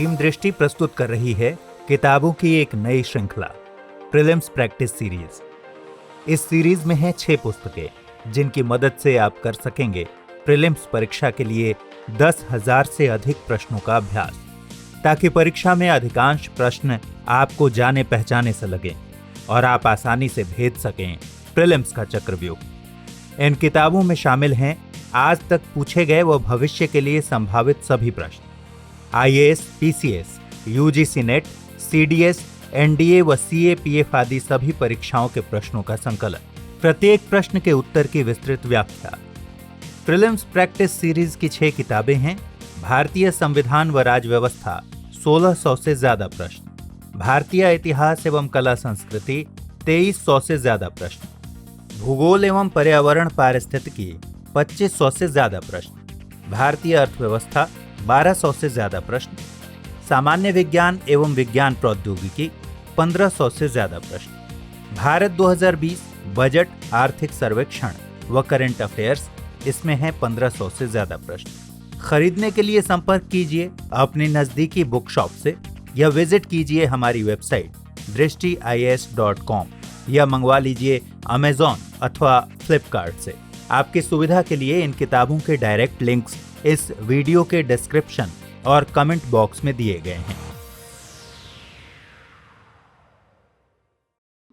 Team दृष्टि प्रस्तुत कर रही है किताबों की एक नई श्रृंखला प्रीलिम्स प्रैक्टिस सीरीज। इस सीरीज में हैं 6 पुस्तकें जिनकी मदद से आप कर सकेंगे प्रीलिम्स परीक्षा के लिए 10,000 से अधिक प्रश्नों का अभ्यास, ताकि परीक्षा में अधिकांश प्रश्न आपको जाने पहचाने से लगें और आप आसानी से भेद सकें प्रीलिम्स का चक्रव्यूह। इन किताबों में शामिल हैं आज तक पूछे गए व भविष्य के लिए संभावित सभी प्रश्न, IAS, PCS, UGC net, CDS, NDA व सीएपीएफ आदि सभी परीक्षाओं के प्रश्नों का संकलन, प्रत्येक प्रश्न के उत्तर की विस्तृत व्याख्या। प्रीलिम्स प्रैक्टिस सीरीज की 6 किताबें हैं। भारतीय संविधान व राज्य व्यवस्था 1600 से ज्यादा प्रश्न, भारतीय इतिहास एवं कला संस्कृति 2300 से ज्यादा प्रश्न, भूगोल एवं पर्यावरण पारिस्थितिकी 2500 से ज्यादा प्रश्न, भारतीय अर्थव्यवस्था 1200 से ज्यादा प्रश्न, सामान्य विज्ञान एवं विज्ञान प्रौद्योगिकी 1500 से ज्यादा प्रश्न, भारत 2020 बजट, आर्थिक सर्वेक्षण व करंट अफेयर्स, इसमें हैं 1500 से ज्यादा प्रश्न। खरीदने के लिए संपर्क कीजिए अपनी नजदीकी बुक शॉप से या विजिट कीजिए हमारी वेबसाइट drishtiis.com या मंगवा लीजिए अमेज़न अथवा फ्लिपकार्ट से। आपकी सुविधा के लिए इन किताबों के डायरेक्ट लिंक्स इस वीडियो के डिस्क्रिप्शन और कमेंट बॉक्स में दिए गए हैं।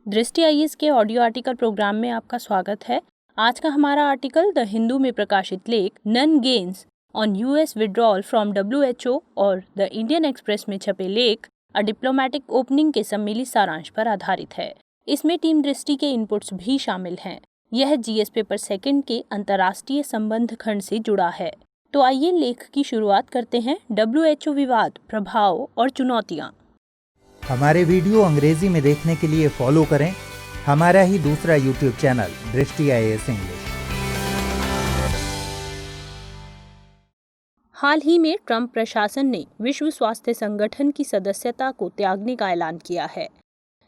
दृष्टि आईएएस के ऑडियो आर्टिकल प्रोग्राम में आपका स्वागत है। आज का हमारा आर्टिकल द हिंदू में प्रकाशित लेख none gains on US withdrawal from WHO और द इंडियन एक्सप्रेस में छपे लेख अ डिप्लोमेटिक ओपनिंग के सम्मिलित सारांश पर आधारित है। इसमें टीम दृष्टि के इनपुट्स भी शामिल हैं। यह जीएस पेपर सेकंड के अंतर्राष्ट्रीय संबंध खंड से जुड़ा है। तो आइए लेख की शुरुआत करते हैं। डब्ल्यूएचओ विवाद, प्रभाव और चुनौतियां। हमारे वीडियो अंग्रेजी में देखने के लिए फॉलो करें हमारा ही दूसरा यूट्यूब चैनल दृष्टि आईएएस इंग्लिश। हाल ही में ट्रंप प्रशासन ने विश्व स्वास्थ्य संगठन की सदस्यता को त्यागने का ऐलान किया है।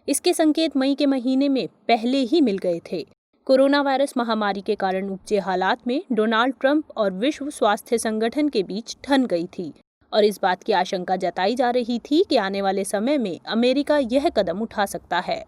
इसके संकेत मई के महीने में पहले ही मिल गए थे। कोरोना वायरस महामारी के कारण उपजे हालात में डोनाल्ड ट्रंप और विश्व स्वास्थ्य संगठन के बीच ठन गई थी और इस बात की आशंका जताई जा रही थी कि आने वाले समय में अमेरिका यह कदम उठा सकता है।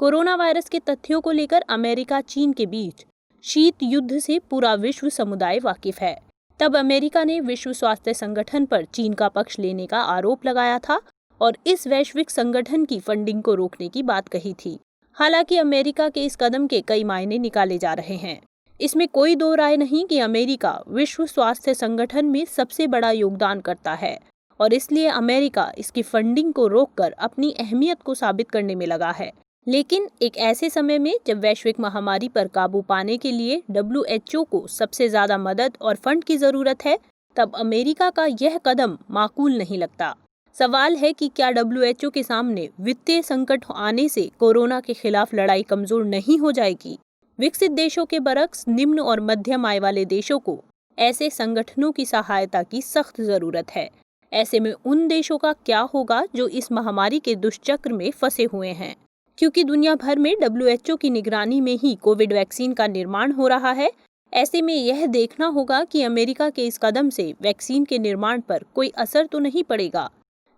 कोरोना वायरस के तथ्यों को लेकर अमेरिका चीन के बीच शीत युद्ध से पूरा विश्व समुदाय वाकिफ है। तब अमेरिका ने विश्व स्वास्थ्य संगठन पर चीन का पक्ष लेने का आरोप लगाया था और इस वैश्विक संगठन की फंडिंग को रोकने की बात कही थी। हालांकि अमेरिका के इस कदम के कई मायने निकाले जा रहे हैं। इसमें कोई दो राय नहीं कि अमेरिका विश्व स्वास्थ्य संगठन में सबसे बड़ा योगदान करता है और इसलिए अमेरिका इसकी फंडिंग को रोककर अपनी अहमियत को साबित करने में लगा है। लेकिन एक ऐसे समय में जब वैश्विक महामारी पर काबू पाने के लिए डब्ल्यूएचओ को सबसे ज्यादा मदद और फंड की जरूरत है, तब अमेरिका का यह कदम माकूल नहीं लगता। सवाल है कि क्या डब्ल्यूएचओ के सामने वित्तीय संकट आने से कोरोना के खिलाफ लड़ाई कमजोर नहीं हो जाएगी? विकसित देशों के बरक्स निम्न और मध्यम आय वाले देशों को ऐसे संगठनों की सहायता की सख्त जरूरत है। ऐसे में उन देशों का क्या होगा जो इस महामारी के दुष्चक्र में फंसे हुए हैं? क्योंकि दुनिया भर में डब्ल्यूएचओ की निगरानी में ही कोविड वैक्सीन का निर्माण हो रहा है। ऐसे में यह देखना होगा कि अमेरिका के इस कदम से वैक्सीन के निर्माण पर कोई असर तो नहीं पड़ेगा।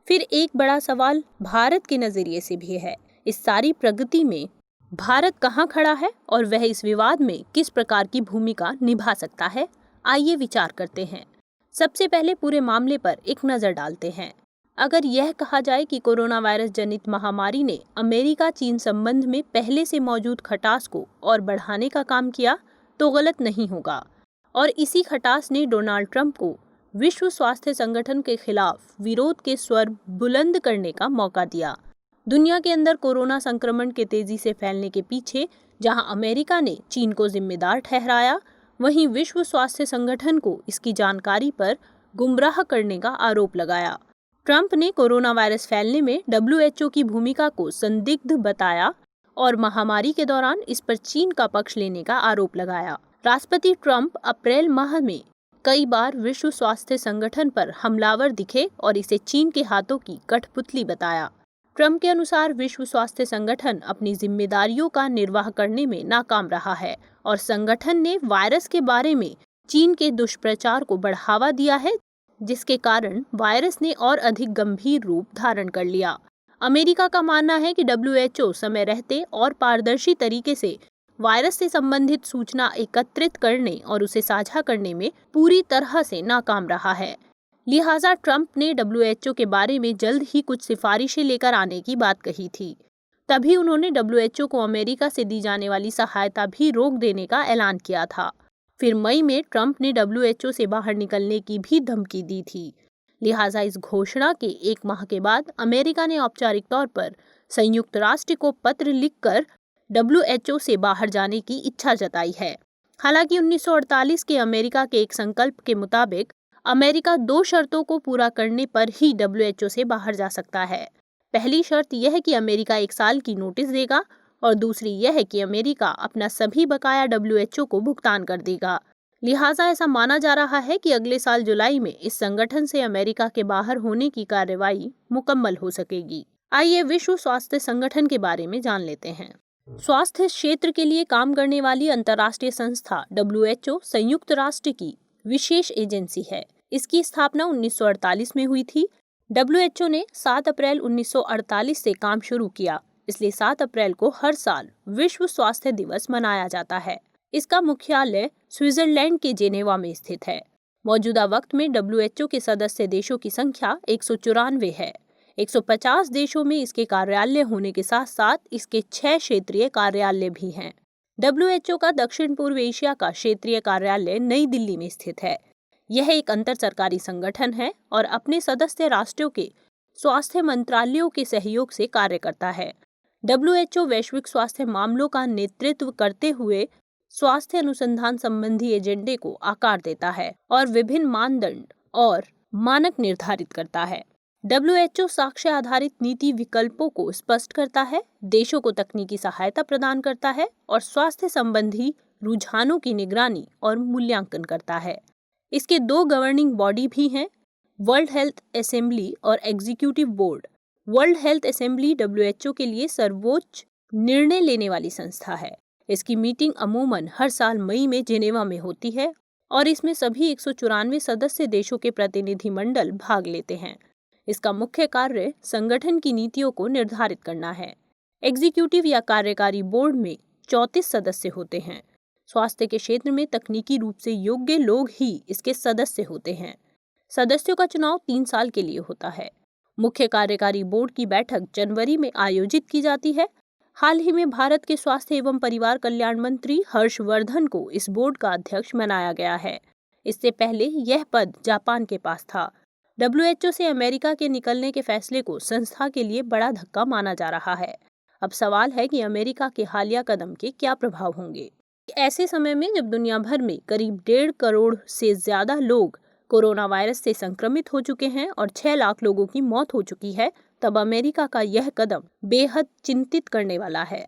फिर एक बड़ा सवाल भारत के नजरिए से भी है। इस सारी प्रगति में भारत कहाँ खड़ा है और वह इस विवाद में किस प्रकार की भूमिका निभा सकता है? आइए विचार करते हैं। सबसे पहले पूरे मामले पर एक नजर डालते हैं। अगर यह कहा जाए कि कोरोना वायरस जनित महामारी ने अमेरिका चीन संबंध में पहले से मौजूद खटास को और बढ़ाने का काम किया तो गलत नहीं होगा। और इसी खटास ने डोनाल्ड ट्रंप को विश्व स्वास्थ्य संगठन के खिलाफ विरोध के स्वर बुलंद करने का मौका दिया। दुनिया के अंदर कोरोना संक्रमण के तेजी से फैलने के पीछे जहां अमेरिका ने चीन को जिम्मेदार ठहराया, वहीं विश्व स्वास्थ्य संगठन को इसकी जानकारी पर गुमराह करने का आरोप लगाया। ट्रंप ने कोरोना वायरस फैलने में डब्ल्यूएचओ की भूमिका को संदिग्ध बताया और महामारी के दौरान इस पर चीन का पक्ष लेने का आरोप लगाया। राष्ट्रपति ट्रंप अप्रैल माह में कई बार विश्व स्वास्थ्य संगठन पर हमलावर दिखे और इसे चीन के हाथों की कठपुतली बताया। ट्रंप के अनुसार विश्व स्वास्थ्य संगठन अपनी जिम्मेदारियों का निर्वाह करने में नाकाम रहा है और संगठन ने वायरस के बारे में चीन के दुष्प्रचार को बढ़ावा दिया है, जिसके कारण वायरस ने और अधिक गंभीर रूप धारण कर लिया। अमेरिका का मानना है कि WHO समय रहते और पारदर्शी तरीके से वायरस से संबंधित सूचना एकत्रित करने और उसे साझा करने में पूरी तरह से नाकाम रहा है। लिहाजा ट्रंप ने WHO के बारे में जल्द ही कुछ सिफारिशें लेकर आने की बात कही थी। तभी उन्होंने WHO को अमेरिका से दी जाने वाली सहायता भी रोक देने का ऐलान किया था। फिर मई में ट्रंप ने WHO से बाहर निकलने की भी धमकी दी थी। लिहाजा इस घोषणा के 1 माह के बाद अमेरिका ने औपचारिक तौर पर संयुक्त राष्ट्र को पत्र लिखकर WHO से बाहर जाने की इच्छा जताई है। हालांकि 1948 के अमेरिका के एक संकल्प के मुताबिक अमेरिका 2 शर्तों को पूरा करने पर ही WHO से बाहर जा सकता है। पहली शर्त यह है कि अमेरिका 1 साल की नोटिस देगा और दूसरी यह है कि अमेरिका अपना सभी बकाया WHO को भुगतान कर देगा। लिहाजा ऐसा माना जा रहा है कि अगले साल जुलाई में इस संगठन से अमेरिका के बाहर होने की कार्रवाई मुकम्मल हो सकेगी। आइए विश्व स्वास्थ्य संगठन के बारे में जान लेते हैं। स्वास्थ्य क्षेत्र के लिए काम करने वाली अंतर्राष्ट्रीय संस्था WHO संयुक्त राष्ट्र की विशेष एजेंसी है। इसकी स्थापना 1948 में हुई थी। WHO ने 7 अप्रैल 1948 से काम शुरू किया, इसलिए 7 अप्रैल को हर साल विश्व स्वास्थ्य दिवस मनाया जाता है। इसका मुख्यालय स्विट्जरलैंड के जेनेवा में स्थित है। मौजूदा वक्त में WHO के सदस्य देशों की संख्या 194 है। 150 देशों में इसके कार्यालय होने के साथ साथ इसके 6 क्षेत्रीय कार्यालय भी हैं। WHO का दक्षिण पूर्व एशिया का क्षेत्रीय कार्यालय नई दिल्ली में स्थित है। यह एक अंतर सरकारी संगठन है और अपने सदस्य राष्ट्रों के स्वास्थ्य मंत्रालयों के सहयोग से कार्य करता है। WHO वैश्विक स्वास्थ्य मामलों का नेतृत्व करते हुए स्वास्थ्य अनुसंधान संबंधी एजेंडे को आकार देता है और विभिन्न मानदंड और मानक निर्धारित करता है। WHO साक्ष्य आधारित नीति विकल्पों को स्पष्ट करता है, देशों को तकनीकी सहायता प्रदान करता है और स्वास्थ्य संबंधी रुझानों की निगरानी और मूल्यांकन करता है। इसके 2 गवर्निंग बॉडी भी हैं, वर्ल्ड हेल्थ असेंबली और executive board. World health assembly WHO के लिए सर्वोच्च निर्णय लेने वाली संस्था है। इसकी मीटिंग अमूमन हर साल मई में जेनेवा में होती है और इसमें सभी 194 सदस्य देशों के प्रतिनिधिमंडल भाग लेते हैं। इसका मुख्य कार्य संगठन की नीतियों को निर्धारित करना है। एग्जीक्यूटिव या कार्यकारी बोर्ड में 34 सदस्य होते हैं। स्वास्थ्य के क्षेत्र में तकनीकी रूप से योग्य लोग ही इसके सदस्य होते हैं। सदस्यों का चुनाव 3 साल के लिए होता है। मुख्य कार्यकारी बोर्ड की बैठक जनवरी में आयोजित की जाती है। हाल ही में भारत के स्वास्थ्य एवं परिवार कल्याण मंत्री हर्षवर्धन को इस बोर्ड का अध्यक्ष बनाया गया है। इससे पहले यह पद जापान के पास था। WHO से अमेरिका के निकलने के फैसले को संस्था के लिए बड़ा धक्का माना जा रहा है। अब सवाल है कि अमेरिका के हालिया कदम के क्या प्रभाव होंगे। ऐसे समय में जब दुनिया भर में करीब 1.5 करोड़ से ज्यादा लोग कोरोना वायरस से संक्रमित हो चुके हैं और 6 लाख लोगों की मौत हो चुकी है, तब अमेरिका का यह कदम बेहद चिंतित करने वाला है।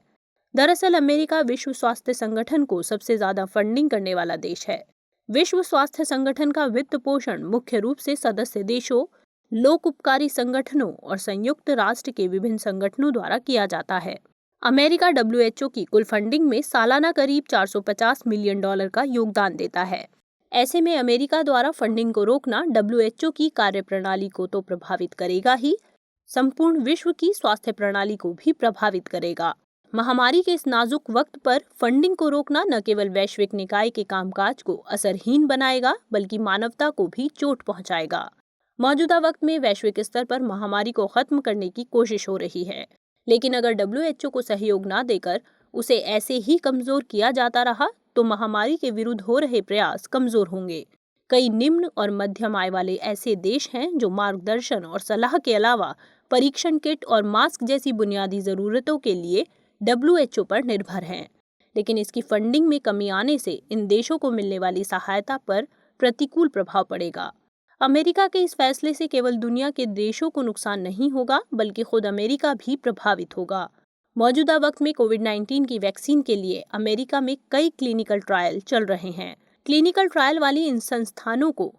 दरअसल अमेरिका विश्व स्वास्थ्य संगठन को सबसे ज्यादा फंडिंग करने वाला देश है। विश्व स्वास्थ्य संगठन का वित्त पोषण मुख्य रूप से सदस्य देशों, लोक उपकारी संगठनों और संयुक्त राष्ट्र के विभिन्न संगठनों द्वारा किया जाता है। अमेरिका WHO की कुल फंडिंग में सालाना करीब $450 मिलियन का योगदान देता है। ऐसे में अमेरिका द्वारा फंडिंग को रोकना WHO की कार्यप्रणाली को तो प्रभावित करेगा ही, संपूर्ण विश्व की स्वास्थ्य प्रणाली को भी प्रभावित करेगा। महामारी के इस नाजुक वक्त पर फंडिंग को रोकना न केवल वैश्विक निकाय के कामकाज को असरहीन बनाएगा, बल्कि मानवता को भी चोट पहुंचाएगा। मौजूदा वक्त में वैश्विक स्तर पर महामारी को खत्म करने की कोशिश हो रही है, लेकिन अगर WHO को सहयोग न देकर उसे ऐसे ही कमजोर किया जाता रहा तो महामारी के विरुद्ध हो रहे प्रयास कमजोर होंगे। कई निम्न और मध्यम आय वाले ऐसे देश हैं जो मार्गदर्शन और सलाह के अलावा परीक्षण किट और मास्क जैसी बुनियादी जरूरतों के लिए WHO पर निर्भर हैं, लेकिन इसकी फंडिंग में कमी आने से इन देशों को मिलने वाली सहायता पर प्रतिकूल प्रभाव पड़ेगा। अमेरिका के इस फैसले से केवल दुनिया के देशों को नुकसान नहीं होगा, बल्कि खुद अमेरिका भी प्रभावित होगा। मौजूदा वक्त में कोविड-19 की वैक्सीन के लिए अमेरिका में कई क्लिनिकल ट्रायल चल रहे हैं। क्लिनिकल ट्रायल वाली इन संस्थानों को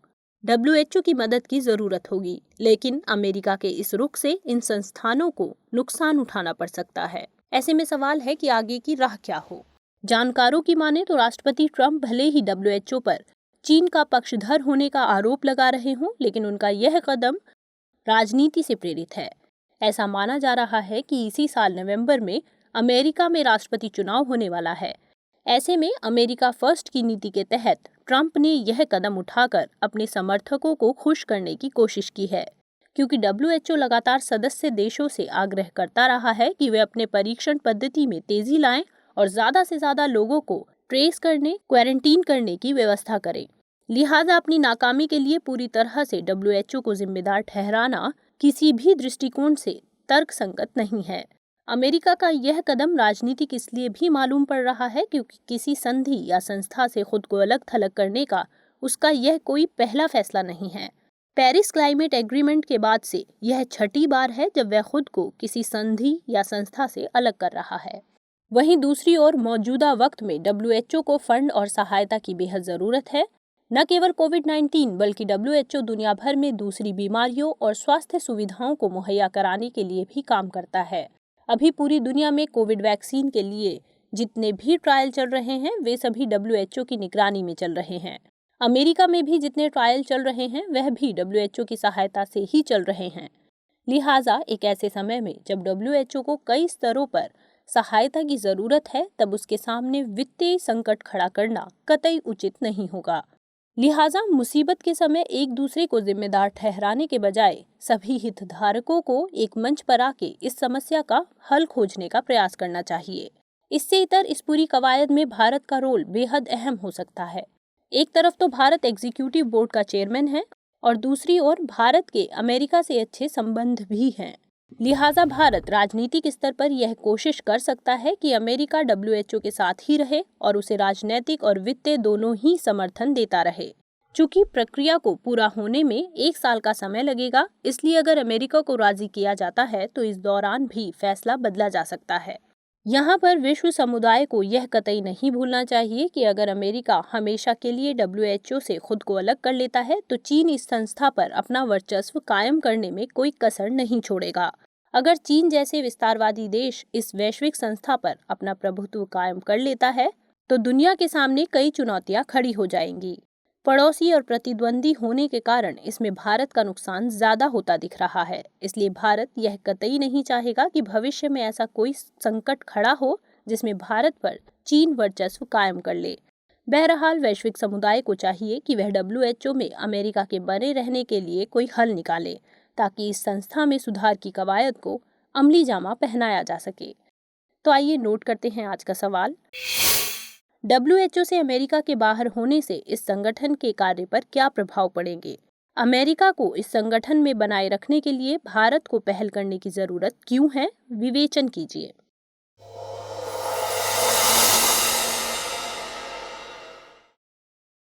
WHO की मदद की जरूरत होगी, लेकिन अमेरिका के इस रुख से इन संस्थानों को नुकसान उठाना पड़ सकता है। ऐसे में सवाल है कि आगे की राह क्या हो। जानकारों की माने तो राष्ट्रपति ट्रंप भले ही WHO पर चीन का पक्षधर होने का आरोप लगा रहे हों, लेकिन उनका यह कदम राजनीति से प्रेरित है। ऐसा माना जा रहा है कि इसी साल नवंबर में अमेरिका में राष्ट्रपति चुनाव होने वाला है। ऐसे में अमेरिका फर्स्ट की नीति के तहत ट्रंप ने यह कदम उठाकर अपने समर्थकों को खुश करने की कोशिश की है, क्योंकि WHO लगातार सदस्य देशों से आग्रह करता रहा है कि वे अपने परीक्षण पद्धति में तेजी लाएं और ज्यादा से ज्यादा लोगों को ट्रेस करने, क्वारंटीन करने की व्यवस्था करें। लिहाजा अपनी नाकामी के लिए पूरी तरह से WHO को जिम्मेदार ठहराना किसी भी दृष्टिकोण से तर्कसंगत नहीं है। अमेरिका का यह कदम राजनीतिक इसलिए भी मालूम पड़ रहा है क्योंकि किसी संधि या संस्था से खुद को अलग थलग करने का उसका यह कोई पहला फैसला नहीं है। पेरिस क्लाइमेट एग्रीमेंट के बाद से यह छठी बार है जब वह खुद को किसी संधि या संस्था से अलग कर रहा है। वहीं दूसरी ओर मौजूदा वक्त में WHO को फंड और सहायता की बेहद जरूरत है। न केवल कोविड-19 बल्कि WHO दुनिया भर में दूसरी बीमारियों और स्वास्थ्य सुविधाओं को मुहैया कराने के लिए भी काम करता है। अभी पूरी दुनिया में कोविड वैक्सीन के लिए जितने भी ट्रायल चल रहे हैं वे सभी WHO की निगरानी में चल रहे हैं। अमेरिका में भी जितने ट्रायल चल रहे हैं वह भी WHO की सहायता से ही चल रहे हैं। लिहाजा एक ऐसे समय में जब WHO को कई स्तरों पर सहायता की जरूरत है, तब उसके सामने वित्तीय संकट खड़ा करना कतई उचित नहीं होगा। लिहाजा मुसीबत के समय एक दूसरे को जिम्मेदार ठहराने के बजाय सभी हितधारकों को एक मंच पर आके इस समस्या का हल खोजने का प्रयास करना चाहिए। इससे इतर इस पूरी कवायद में भारत का रोल बेहद अहम हो सकता है। एक तरफ तो भारत एग्जीक्यूटिव बोर्ड का चेयरमैन है और दूसरी ओर भारत के अमेरिका से अच्छे संबंध भी हैं। लिहाजा भारत राजनीतिक स्तर पर यह कोशिश कर सकता है कि अमेरिका WHO के साथ ही रहे और उसे राजनीतिक और वित्तीय दोनों ही समर्थन देता रहे। चूंकि प्रक्रिया को पूरा होने में 1 साल का समय लगेगा, इसलिए अगर अमेरिका को राजी किया जाता है तो इस दौरान भी फैसला बदला जा सकता है। यहाँ पर विश्व समुदाय को यह कतई नहीं भूलना चाहिए कि अगर अमेरिका हमेशा के लिए WHO से खुद को अलग कर लेता है तो चीन इस संस्था पर अपना वर्चस्व कायम करने में कोई कसर नहीं छोड़ेगा। अगर चीन जैसे विस्तारवादी देश इस वैश्विक संस्था पर अपना प्रभुत्व कायम कर लेता है तो दुनिया के सामने कई चुनौतियां खड़ी हो जाएंगी। पड़ोसी और प्रतिद्वंदी होने के कारण इसमें भारत का नुकसान ज्यादा होता दिख रहा है। इसलिए भारत यह कतई नहीं चाहेगा कि भविष्य में ऐसा कोई संकट खड़ा हो जिसमें भारत पर चीन वर्चस्व कायम कर ले। बहरहाल वैश्विक समुदाय को चाहिए कि वह WHO में अमेरिका के बने रहने के लिए कोई हल निकाले ताकि इस संस्था में सुधार की कवायद को अमली जामा पहनाया जा सके। तो आइए नोट करते हैं आज का सवाल। WHO से अमेरिका के बाहर होने से इस संगठन के कार्य पर क्या प्रभाव पड़ेंगे? अमेरिका को इस संगठन में बनाए रखने के लिए भारत को पहल करने की जरूरत क्यों है? विवेचन कीजिए।